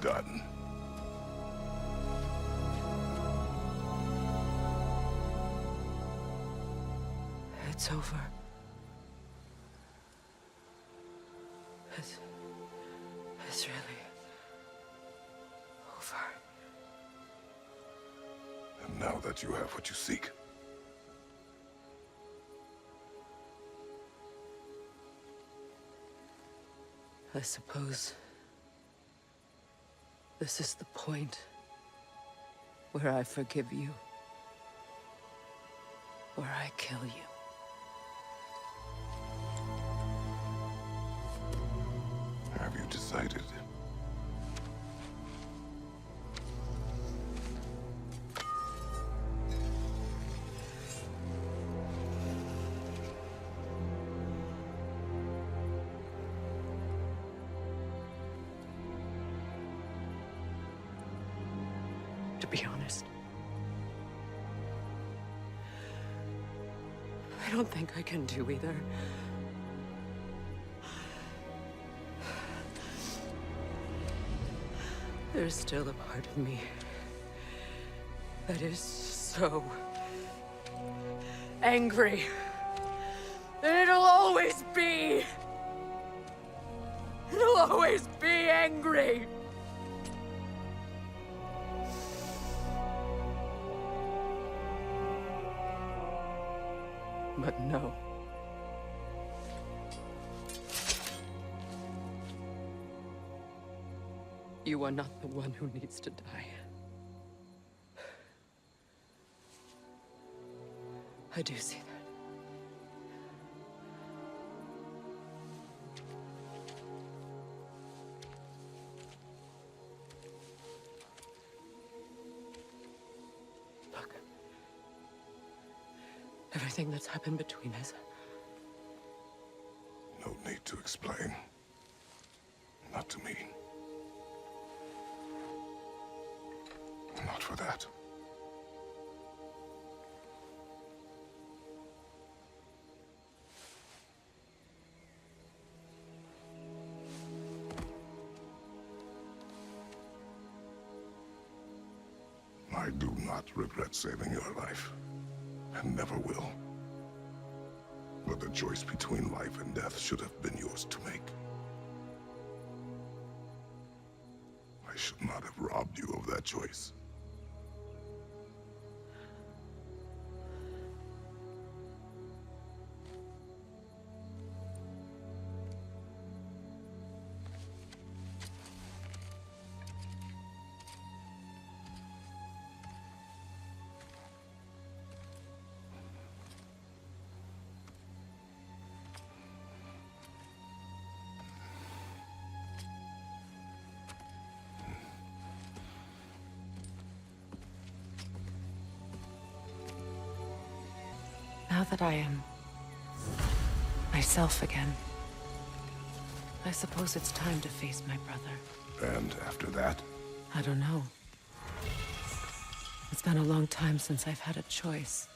done. It's over. It's really over. And now that you have what you seek, I suppose this is the point where I forgive you, where I kill you. have you decided? To be honest, I don't think I can do either. There's still a part of me that is so angry that it'll always be. It'll always be angry. But no. You are not the one who needs to die. I do see that. Look. Everything that's happened between us. No need to explain. Not to me. Not for that. I do not regret saving your life, and never will. But the choice between life and death should have been yours to make. I should not have robbed you of that choice. Now that I am myself again, I suppose it's time to face my brother. And after that? I don't know. It's been a long time since I've had a choice.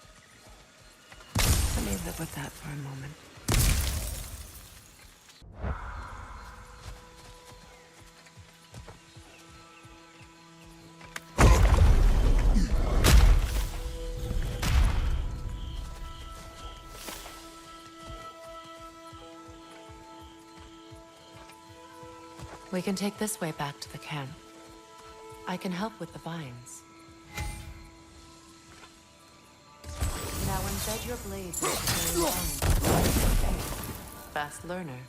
Let me live with that for a moment. We can take this way back to the camp. I can help with the vines. Now embed your blades into your own. Fast learner.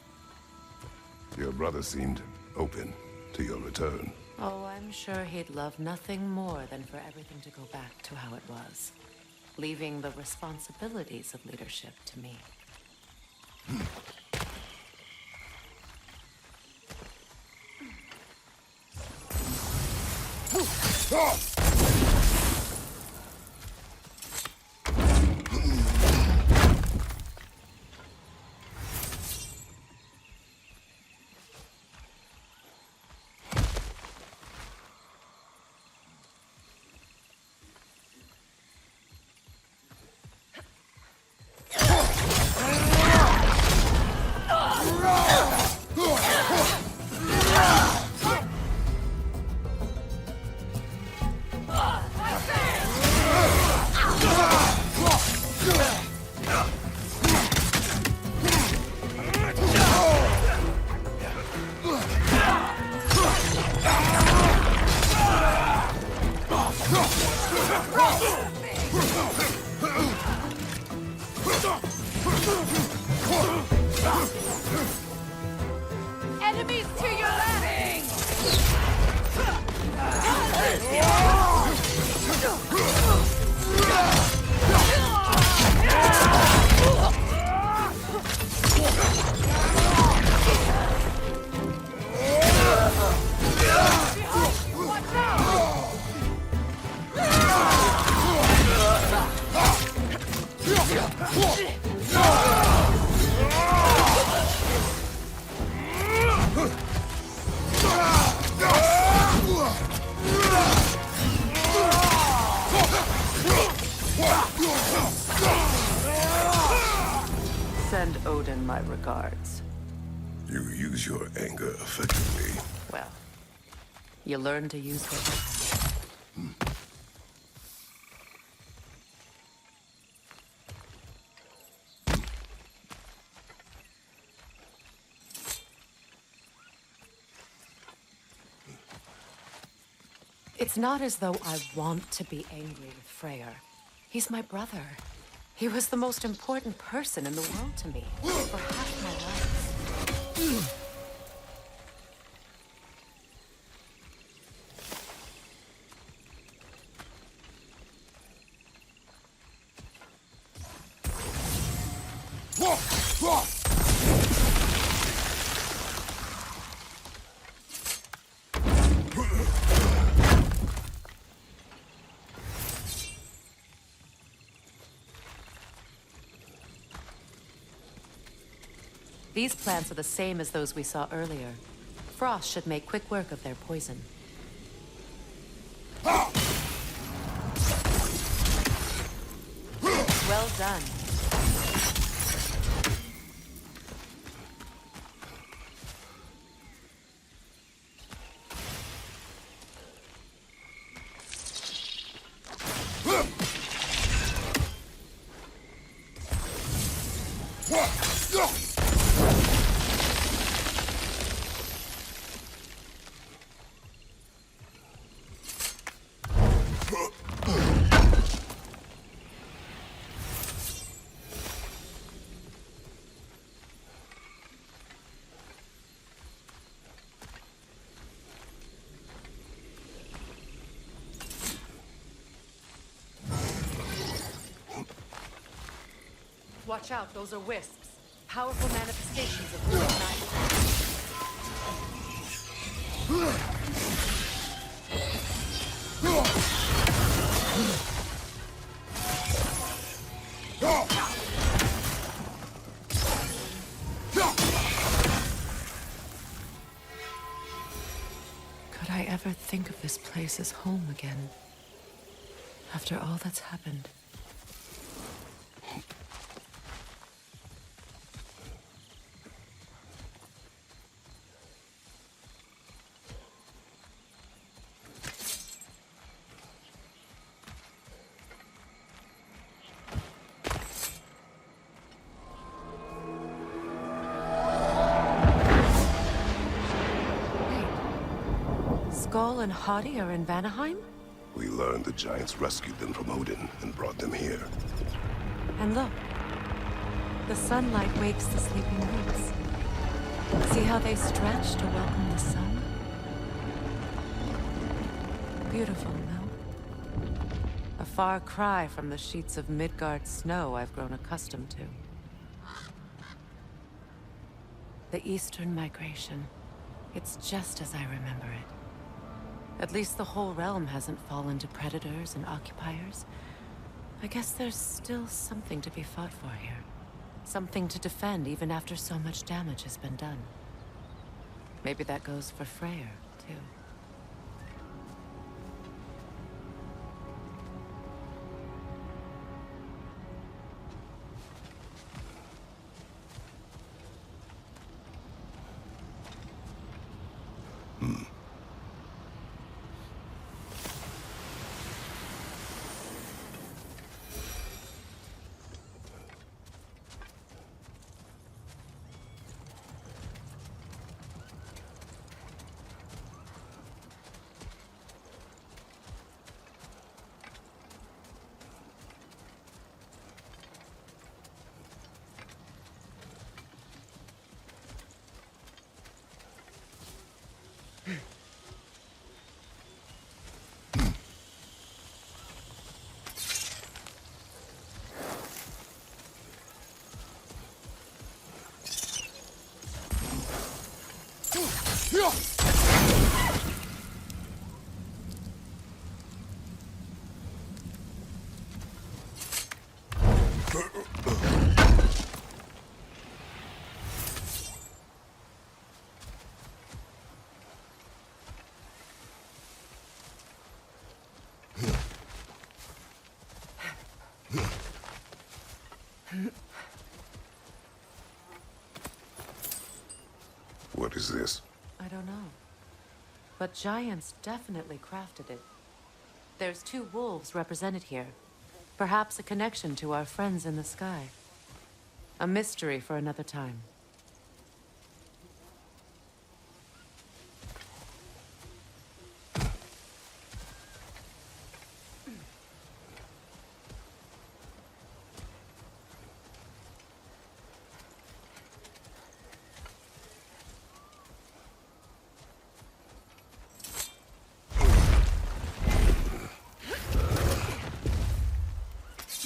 Your brother seemed open to your return. Oh, I'm sure he'd love nothing more than for everything to go back to how it was, leaving the responsibilities of leadership to me. Enemies to your left! Send Odin my regards. You use your anger effectively. Well, you learn to use what you have. It's not as though I want to be angry with Freyr. He's my brother. He was the most important person in the world to me for half my life. These plants are the same as those we saw earlier. Frost should make quick work of their poison. Well done. Watch out, those are wisps. Powerful manifestations of good Could I ever think of this place as home again? After all that's happened. Skull and Hati are in Vanaheim? We learned the giants rescued them from Odin and brought them here. And look, the sunlight wakes the sleeping roots. See how they stretch to welcome the sun? Beautiful, no? A far cry from the sheets of Midgard snow I've grown accustomed to. The Eastern Migration. It's just as I remember it. At least the whole realm hasn't fallen to predators and occupiers. I guess there's still something to be fought for here. Something to defend even after so much damage has been done. Maybe that goes for Freyr, too. What is this? I don't know. But giants definitely crafted it. There's 2 wolves represented here. Perhaps a connection to our friends in the sky. A mystery for another time.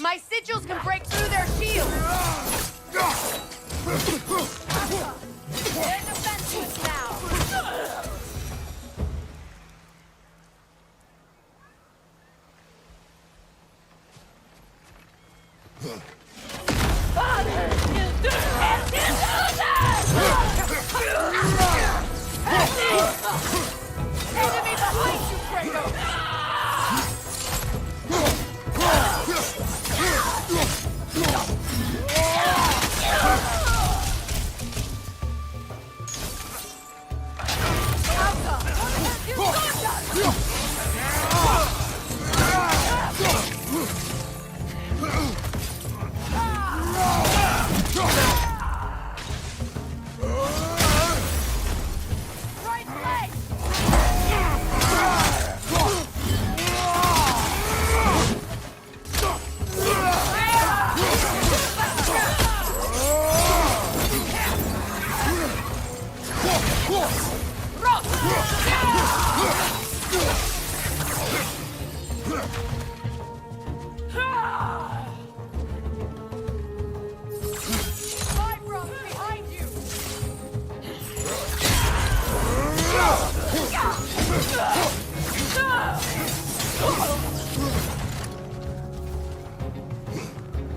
My sigils can break through their shields! They're defenseless now! Enemy behind you, Kratos!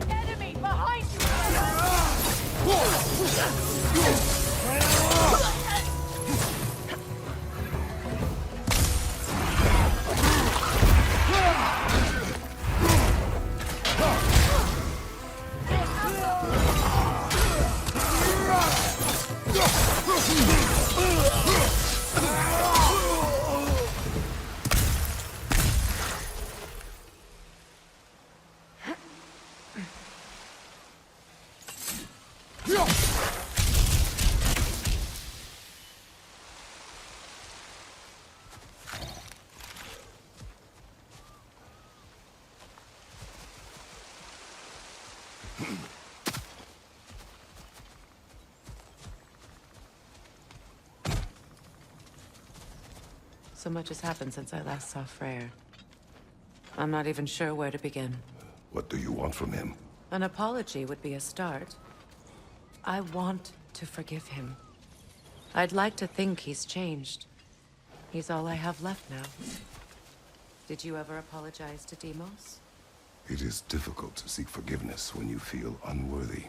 Enemy behind So much has happened since I last saw Freyr. I'm not even sure where to begin. What do you want from him? An apology would be a start. I want to forgive him. I'd like to think he's changed. He's all I have left now. Did you ever apologize to Deimos? It is difficult to seek forgiveness when you feel unworthy.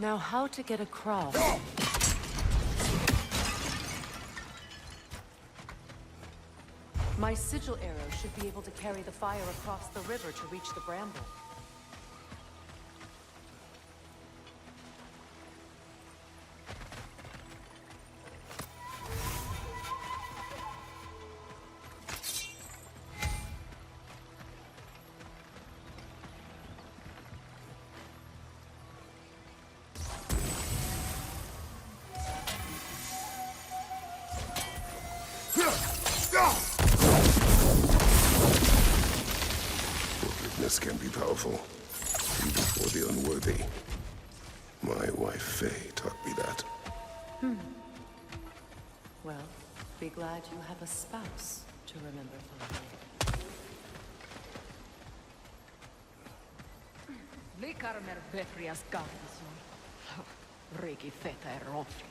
Now, how to get across? My sigil arrow should be able to carry the fire across the river to reach the bramble. Forgiveness can be powerful, even for the unworthy. My wife Faye taught me that. Well, be glad you have a spouse to remember fondly. Likarmer Beprias Gardison. Regi feta e ronfli.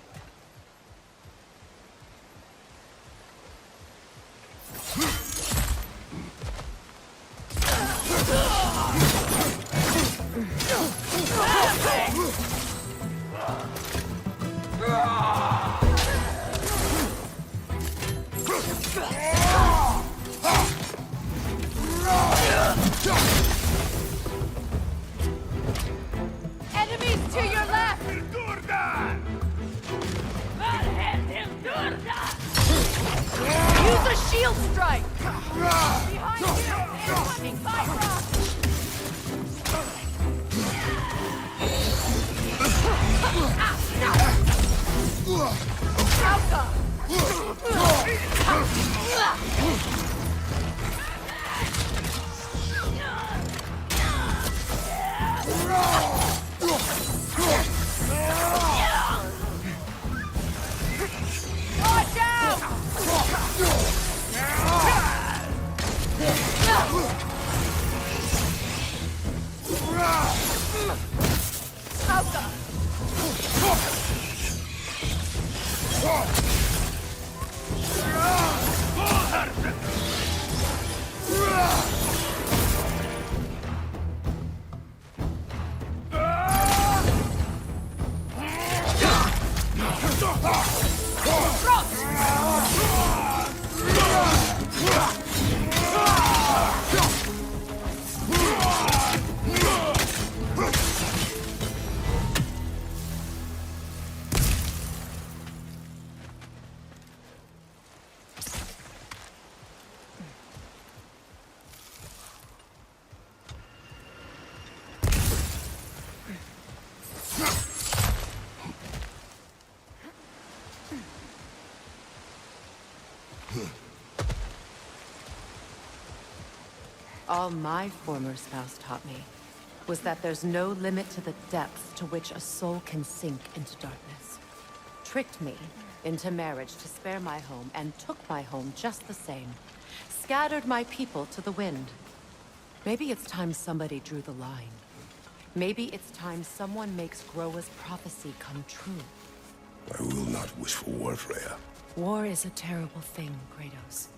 Enemies to your left! Use a shield strike! Behind you! Incoming fire rock! Watch out! All my former spouse taught me was that there's no limit to the depths to which a soul can sink into darkness. Tricked me into marriage to spare my home and took my home just the same. Scattered my people to the wind. Maybe it's time somebody drew the line. Maybe it's time someone makes Groa's prophecy come true. I will not wish for war, Freya. War is a terrible thing, Kratos.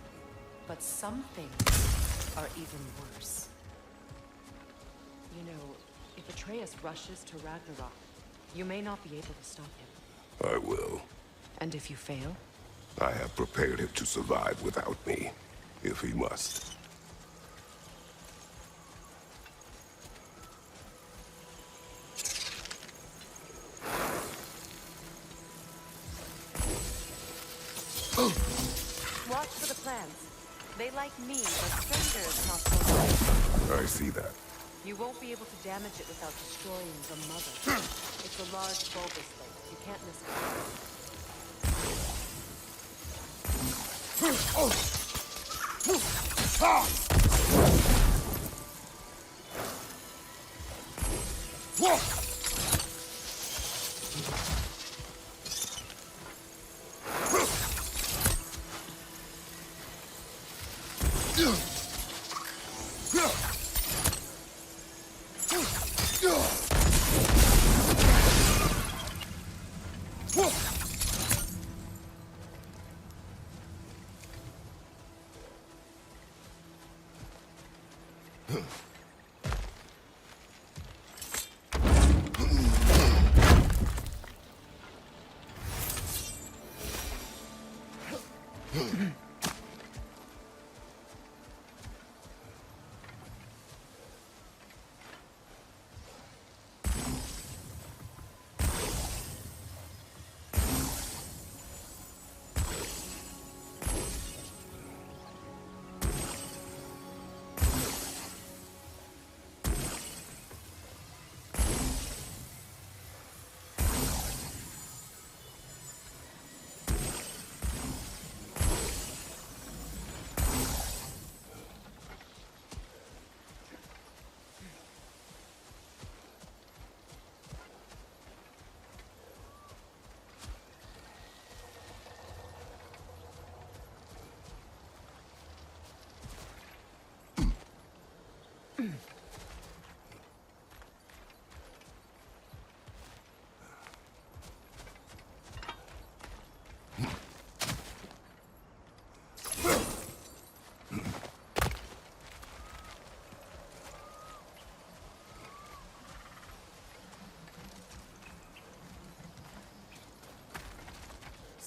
But some things are even worse. You know, if Atreus rushes to Ragnarok, you may not be able to stop him. I will. And if you fail? I have prepared him to survive without me, if he must. Watch for the plants. They like me, but strangers not so much. I see that. You won't be able to damage it without destroying the mother. It's a large bulbous thing. You can't miss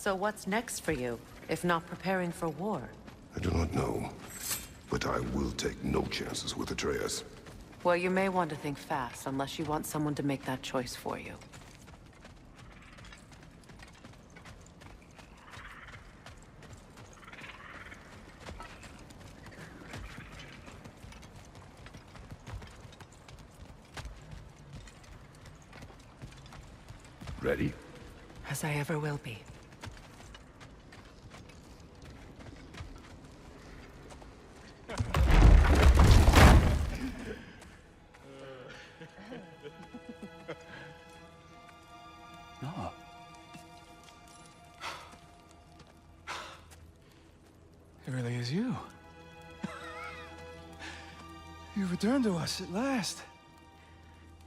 So what's next for you, if not preparing for war? I do not know, but I will take no chances with Atreus. Well, you may want to think fast, unless you want someone to make that choice for you. Ready? As I ever will be. No. It really is you. You returned to us at last.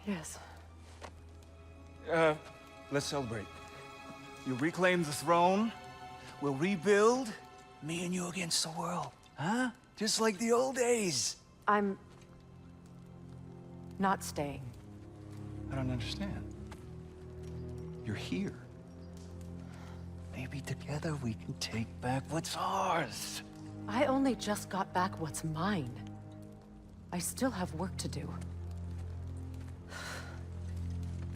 Yes. Let's celebrate. You reclaim the throne, we'll rebuild, me and you against the world. Huh? Just like the old days. I'm... not staying. I don't understand. You're here. Maybe together we can take back what's ours. I only just got back what's mine. I still have work to do.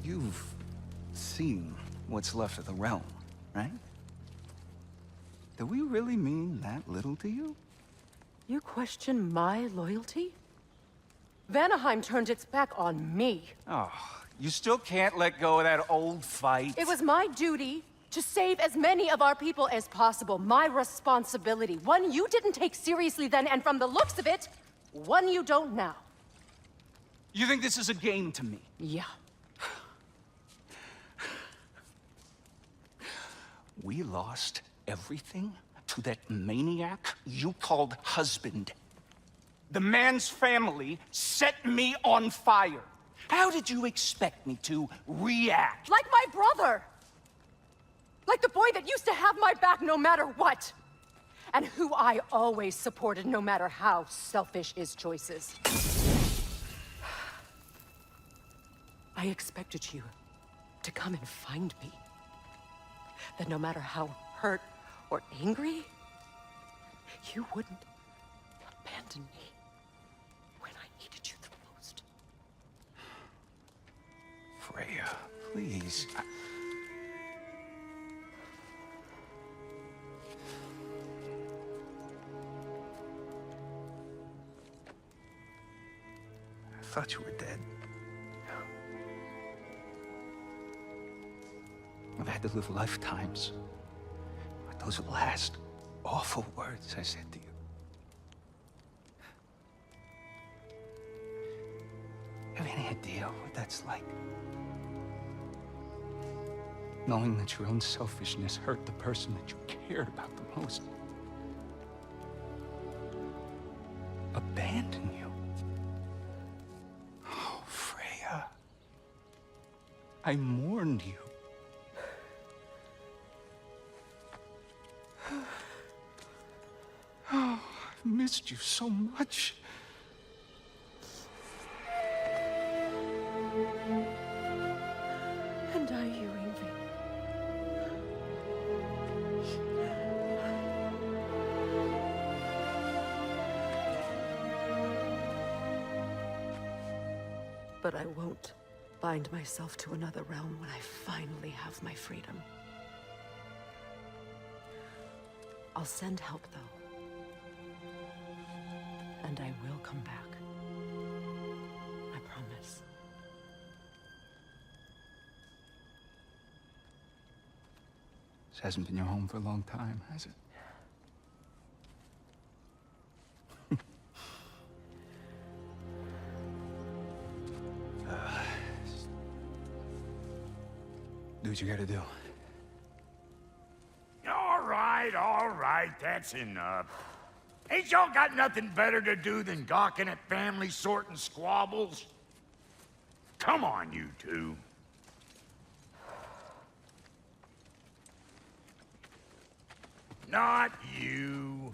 You've seen what's left of the realm, right? Do we really mean that little to you? You question my loyalty? Vanaheim turned its back on me. Oh, you still can't let go of that old fight? It was my duty to save as many of our people as possible. My responsibility. One you didn't take seriously then, and from the looks of it, one you don't now. You think this is a game to me? Yeah. We lost everything to that maniac you called husband. The man's family set me on fire. How did you expect me to react? Like my brother! Like the boy that used to have my back no matter what! And who I always supported no matter how selfish his choices. I expected you to come and find me. That no matter how hurt or angry, you wouldn't abandon me when I needed you the most. Freya, please. I thought you were dead. I've had to live lifetimes with those last awful words I said to you. Have any idea what that's like? Knowing that your own selfishness hurt the person that you cared about the most. Abandon you. Oh, Freya. I mourned you. Oh, I've missed you so much. And are you, Ingrid? But I won't bind myself to another realm when I finally have my freedom. I'll send help, though. And I will come back. I promise. This hasn't been your home for a long time, has it? Do what you gotta do. All right, that's enough. Ain't y'all got nothing better to do than gawking at family sorting squabbles? Come on, you two. Not you.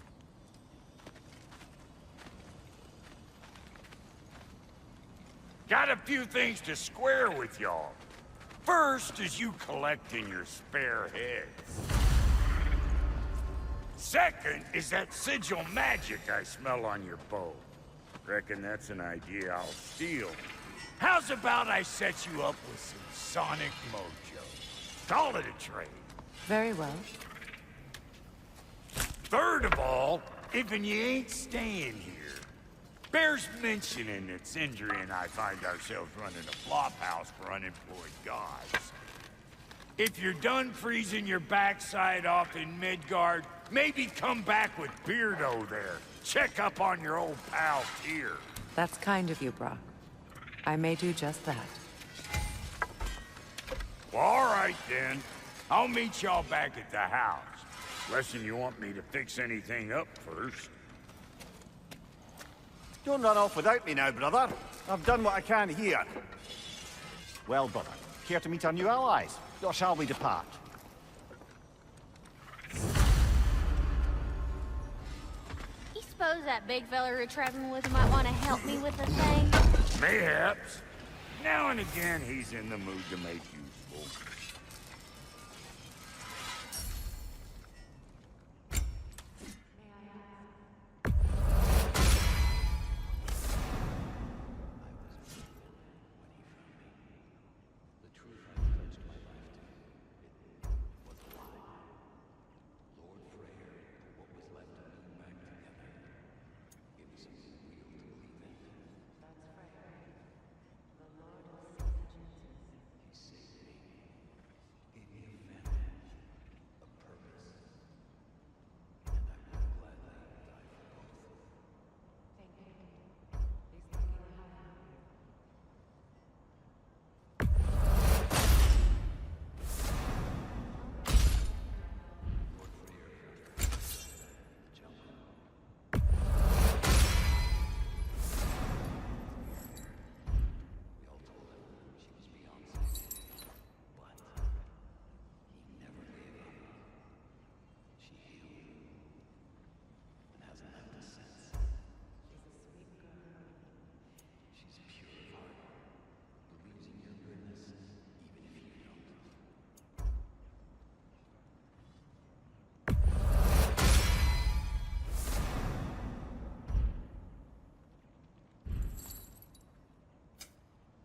Got a few things to square with y'all. First is you collecting your spare heads. Second is that sigil magic I smell on your bow. Reckon that's an idea I'll steal. How's about I set you up with some sonic mojo? Call it a trade. Very well. Third of all, if you ain't staying here, bears mentioning that Sindri and I find ourselves running a flop house for unemployed gods. If you're done freezing your backside off in Midgard, maybe come back with Beardo there. Check up on your old pal Tyr. That's kind of you, Brock. I may do just that. Well, all right then. I'll meet y'all back at the house. Unless you want me to fix anything up first. Don't run off without me now, brother. I've done what I can here. Well, brother, care to meet our new allies? Or shall we depart? You suppose that big fella you're traveling with might want to help me with the thing? Mayhaps. Now and again, he's in the mood to make useful.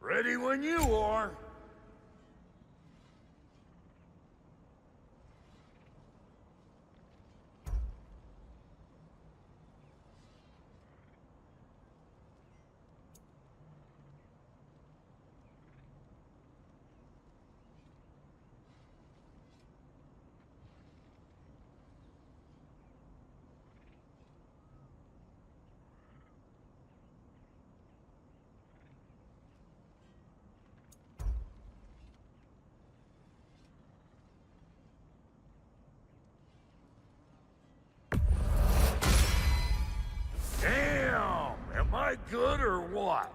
Ready when you are. Damn! Am I good or what?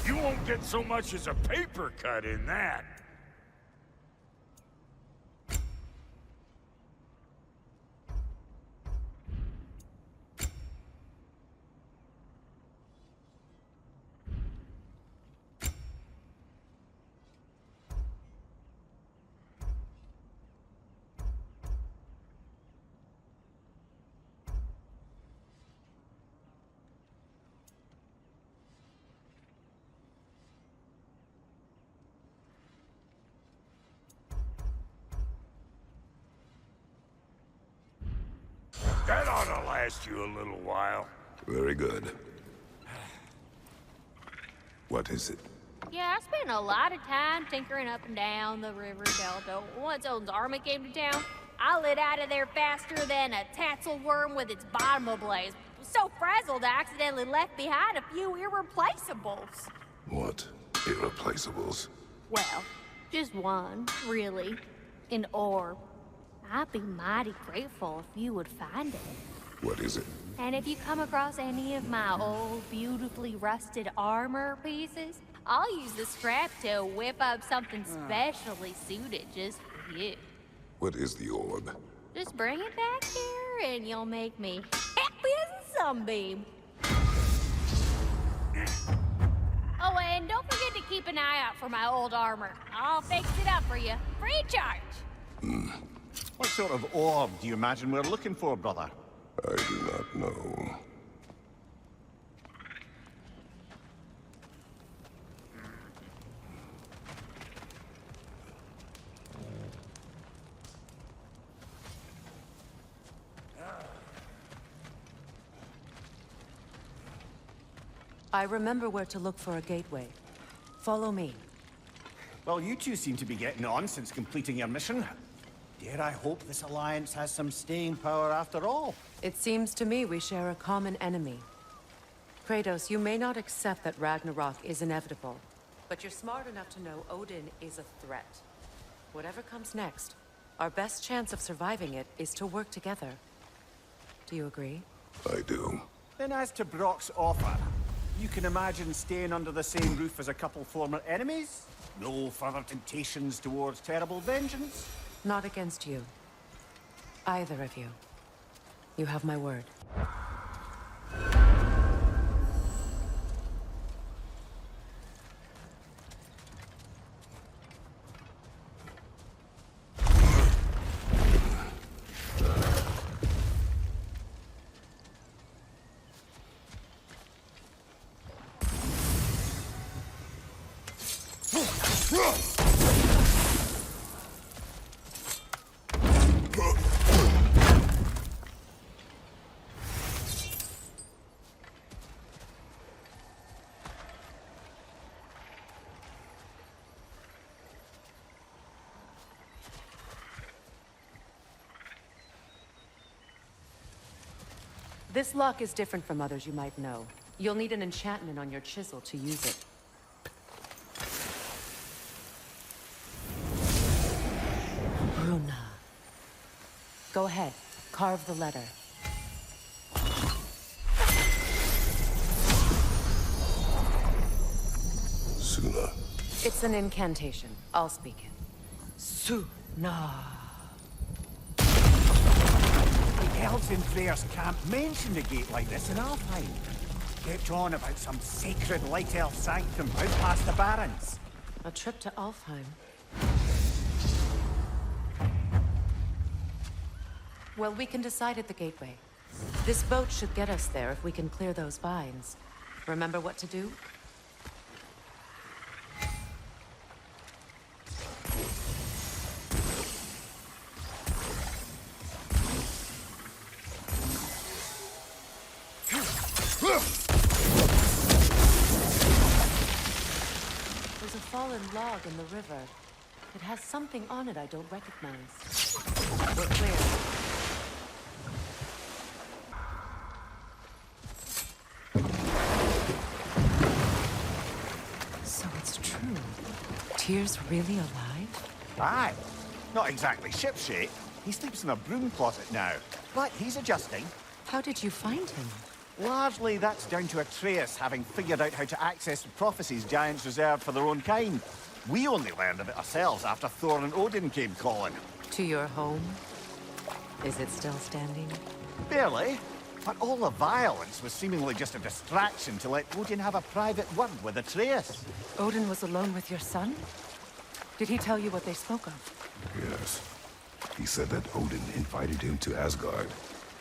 You won't get so much as a paper cut in that. That ought to last you a little while. Very good. What is it? Yeah, I spent a lot of time tinkering up and down the river delta. Once Odin's army came to town, I lit out of there faster than a tassel worm with its bottom ablaze. So frazzled, I accidentally left behind a few irreplaceables. What? Irreplaceables? Well, just one, really. An orb. I'd be mighty grateful if you would find it. What is it? And if you come across any of my old, beautifully rusted armor pieces, I'll use the scrap to whip up something specially suited just for you. What is the orb? Just bring it back here and you'll make me happy as a sunbeam. Oh, and don't forget to keep an eye out for my old armor. I'll fix it up for you, free of charge. What sort of orb do you imagine we're looking for, brother? I do not know. I remember where to look for a gateway. Follow me. Well, you two seem to be getting on since completing your mission. Dare I hope this alliance has some staying power after all? It seems to me we share a common enemy. Kratos, you may not accept that Ragnarok is inevitable, but you're smart enough to know Odin is a threat. Whatever comes next, our best chance of surviving it is to work together. Do you agree? I do. Then as to Brock's offer, you can imagine staying under the same roof as a couple former enemies? No further temptations towards terrible vengeance? Not against you. Either of you. You have my word. This lock is different from others you might know. You'll need an enchantment on your chisel to use it. Bruna. Go ahead. Carve the letter. Suna. It's an incantation. I'll speak it. Suna. The elves in Freyr's camp mentioned a gate like this in Alfheim. Kept on about some sacred light elf sanctum out past the barrens. A trip to Alfheim. Well, we can decide at the gateway. This boat should get us there if we can clear those vines. Remember what to do? There's a fallen log in the river. It has something on it I don't recognize. We're clear. So it's true. Tyr's really alive? Aye. Not exactly shipshape. He sleeps in a broom closet now. But he's adjusting. How did you find him? Largely, that's down to Atreus having figured out how to access the prophecies giants reserved for their own kind. We only learned of it ourselves after Thor and Odin came calling. To your home? Is it still standing? Barely. But all the violence was seemingly just a distraction to let Odin have a private word with Atreus. Odin was alone with your son? Did he tell you what they spoke of? Yes. He said that Odin invited him to Asgard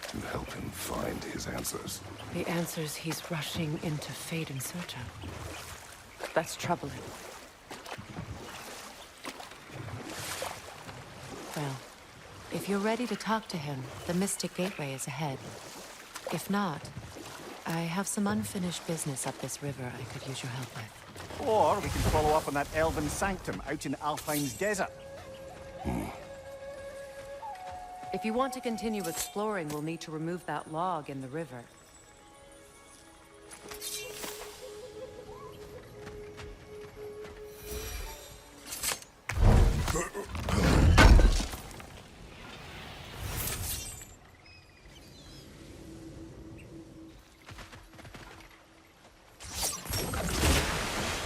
to help him find his answers. The answers he's rushing into fate in search of. That's troubling. Well, if you're ready to talk to him, the Mystic Gateway is ahead. If not, I have some unfinished business up this river I could use your help with. Or we can follow up on that elven sanctum out in Alfheim's desert. If you want to continue exploring, we'll need to remove that log in the river.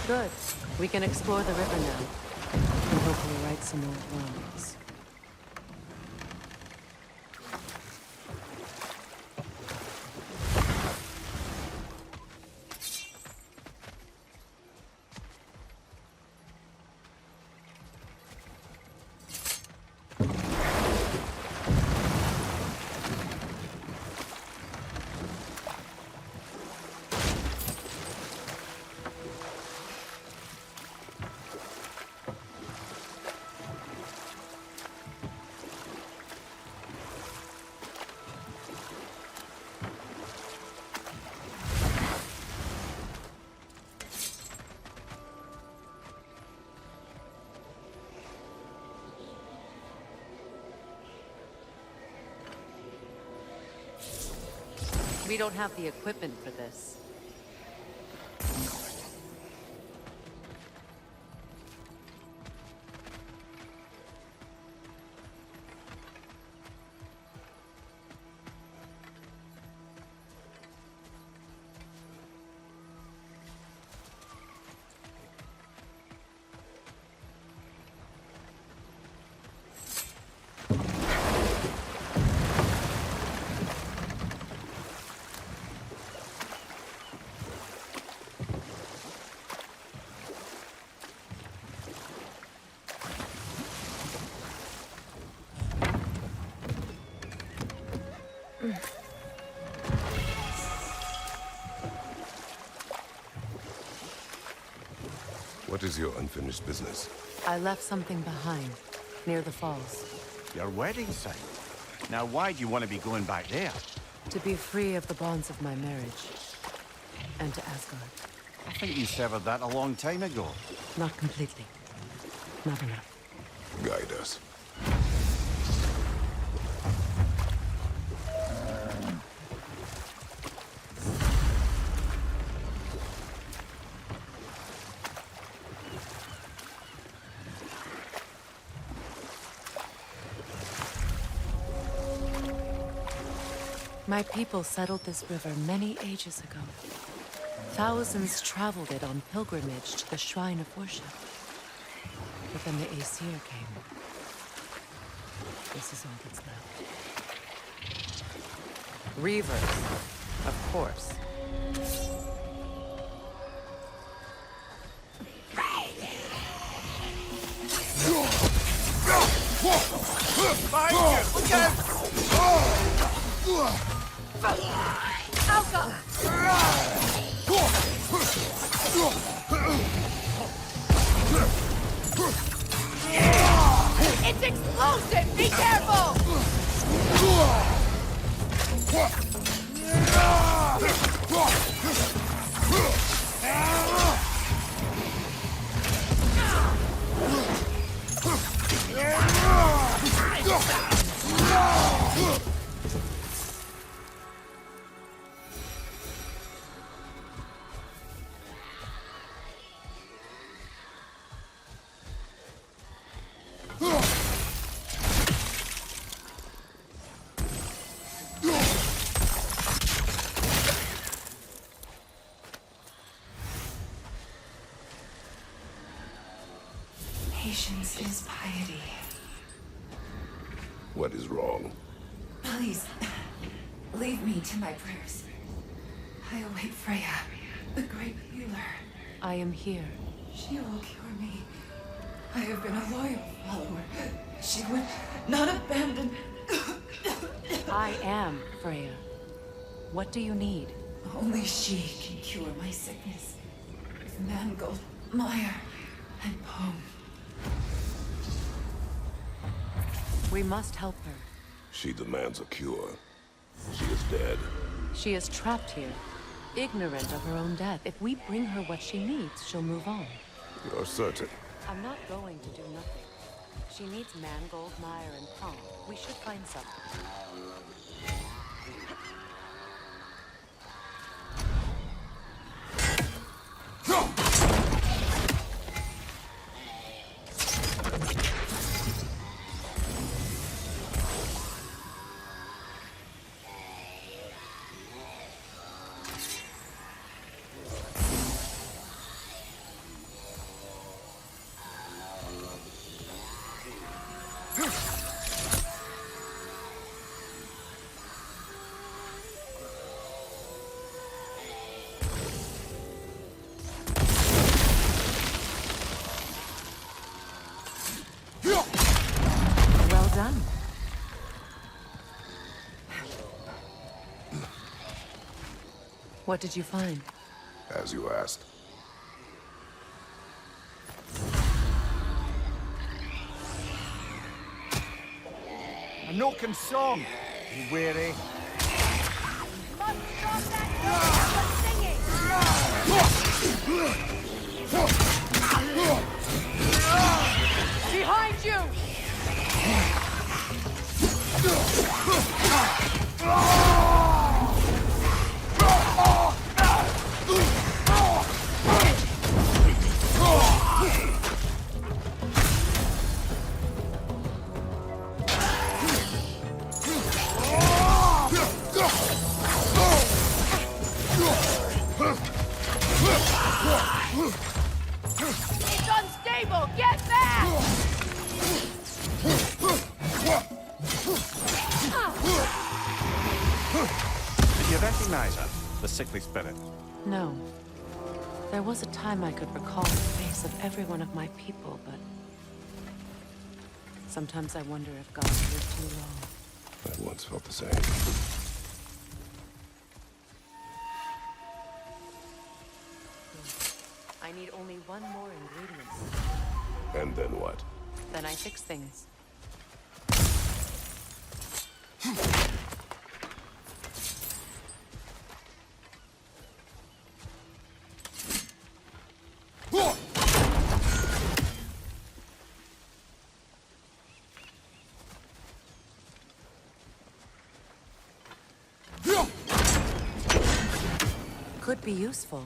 Good. We can explore the river now, and hopefully right some old wrongs. We don't have the equipment for this. What is your unfinished business? I left something behind, near the falls. Your wedding site. Now, why do you want to be going back there? To be free of the bonds of my marriage. And to Asgard. I think you severed that a long time ago. Not completely. Not enough. Guide us. My people settled this river many ages ago. Thousands traveled it on pilgrimage to the shrine of worship. But then the Aesir came. This is all that's left. Reavers, of course. Behind you! Look out! Alka! It's explosive! Be careful! Patience is piety. What is wrong? Please, leave me to my prayers. I await Freya, the great healer. I am here. She will cure me. I have been a loyal follower. She would not abandon... I am Freya. What do you need? Only she can cure my sickness. With mangold, mire, and poem. We must help her. She demands a cure. She is dead. She is trapped here, ignorant of her own death. If we bring her what she needs, she'll move on. You're certain? I'm not going to do nothing. She needs mangold, mire, and palm. We should find something. What did you find? As you asked. A Noken song. Be wary. Must stop that singing! Behind you! It's unstable! Get back! Did you recognize her? The sickly spirit? No. There was a time I could recall the face of every one of my people, but... sometimes I wonder if God lived too long. I once felt the same. I need only one more ingredient. And then what? Then I fix things. Could be useful.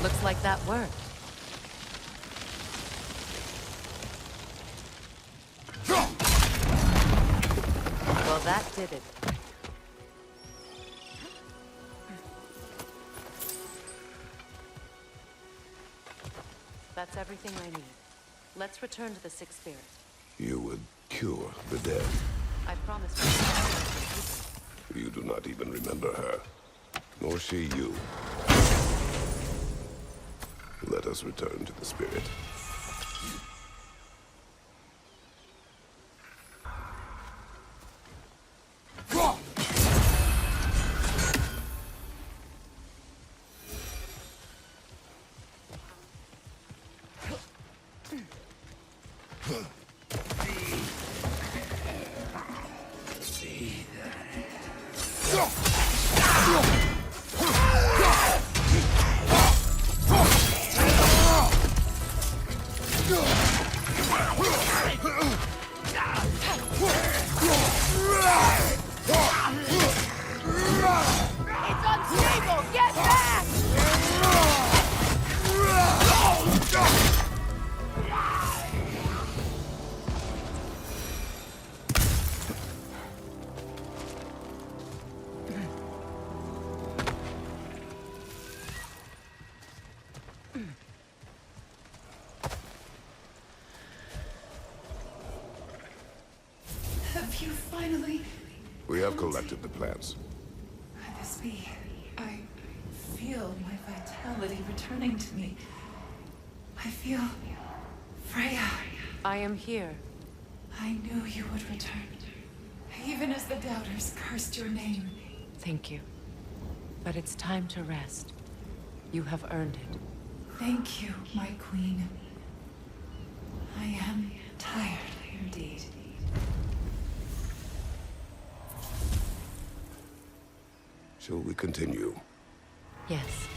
Looks like that worked. Well, that did it. That's everything I need. Let's return to the Sixth Spirit. You would cure the dead. I promise. You do not even remember her. Nor she you. Let us return to the spirit. It's unstable! Get back! Have you finally... We have collected the plants. Could this be? I feel my vitality returning to me. I feel... Freya. I am here. I knew you would return. Even as the doubters cursed your name. Thank you. But it's time to rest. You have earned it. Thank you, my queen. I am tired indeed. Shall we continue? Yes.